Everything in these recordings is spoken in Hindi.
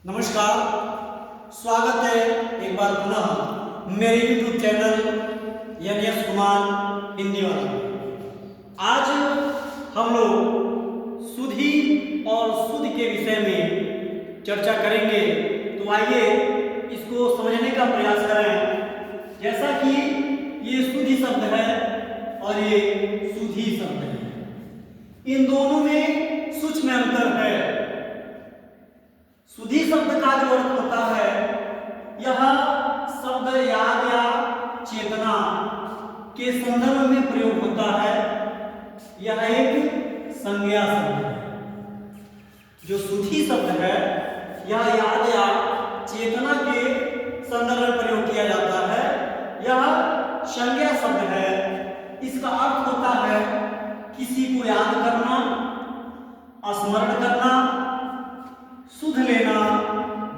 नमस्कार, स्वागत है एक बार पुनः मेरे YouTube channel S Kumar Hindi वाला। आज हम लोग सुधि और सुध के विषय में चर्चा करेंगे। तो आइए इसको समझने का प्रयास करें। जैसा कि ये सुधि शब्द है और ये सुधि शब्द है, इन दोनों में सूक्ष्म अंतर है। सुधि शब्द का जो अर्थ होता है, यह शब्द याद या चेतना के संदर्भ में प्रयोग होता है। यह एक संज्ञा शब्द है। जो सुधि शब्द है, यह याद या चेतना के संदर्भ में प्रयोग किया जाता है। यह संज्ञा शब्द है। इसका अर्थ होता है किसी को याद करना, स्मरण करना, सुध लेना,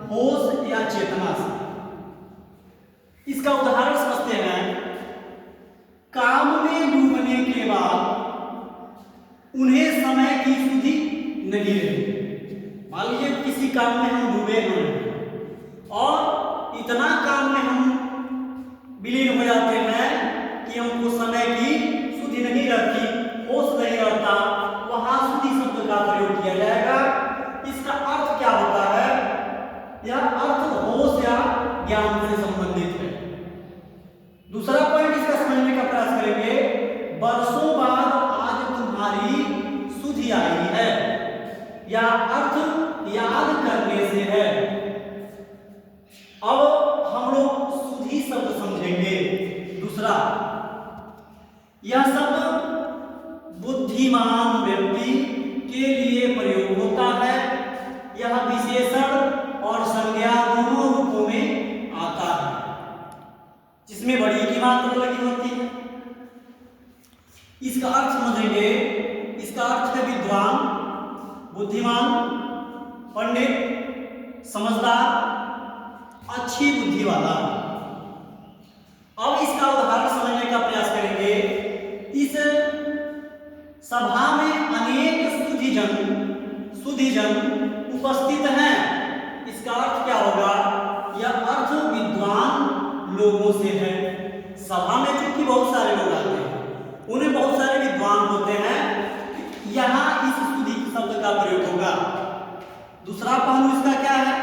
होश या चेतना से। इसका उदाहरण समझते हैं। काम में डूबने के बाद उन्हें समय की सुधि नहीं रही। मान लीजिए किसी काम में हम डूबे हैं और इतना काम में हम विलीन हो जाते हैं कि हमको समय की सुधि नहीं रहती, होश नहीं रहता, वहां सुधि शब्द का प्रयोग किया जाएगा। इसका अर्थ क्या होता है? यह अर्थ होश या ज्ञान से संबंधित है। दूसरा पॉइंट इसका समझने का प्रयास करेंगे। वर्षों बाद आज तुम्हारी सुधि आई है, यह अर्थ याद करने से है। अब हम लोग सुधि शब्द समझेंगे। दूसरा, यह शब्द बुद्धिमान व्यक्ति के लिए प्रयोग होता है। यह विशेषण और संज्ञा दोनों रूपों में आता है, जिसमें बड़ी की मात्रा लगी होती है। इसका अर्थ समझेंगे। इसका अर्थ है विद्वान, बुद्धिमान, पंडित, समझदार, अच्छी बुद्धि वाला। अब इसका उदाहरण समझने का प्रयास करेंगे। इस सभा में अनेक सुधीजन उपस्थित हैं। इसका अर्थ क्या होगा? यह अर्थ विद्वान लोगों से है। सभा में चूंकि बहुत सारे लोग आते हैं, उन्हें बहुत सारे विद्वान होते हैं, यहां इस सुधि शब्द का प्रयोग होगा। दूसरा पहलू इसका क्या है?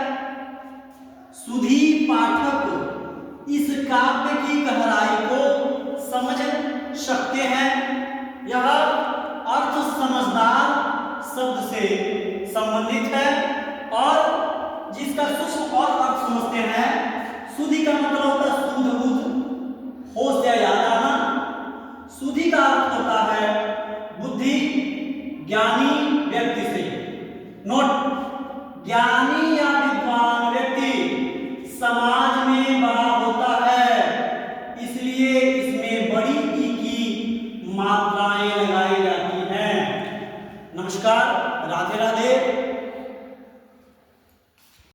सुधि पाठक इस काव्य की गहराई को समझ सकते हैं। यह अर्थ समझदार शब्द से संबंधित है और जिसका सूक्ष्म और अर्थ समझते हैं। सुधि का मतलब होता है सुध बुद्ध, होश या याद आना। सुधि का अर्थ होता है बुद्धि, ज्ञानी व्यक्ति से। नोट, ज्ञानी या विद्वान व्यक्ति समाज में बड़ा होता है, इसलिए इसमें बड़ी ई की मात्राएं लगाई जाती हैं। नमस्कार।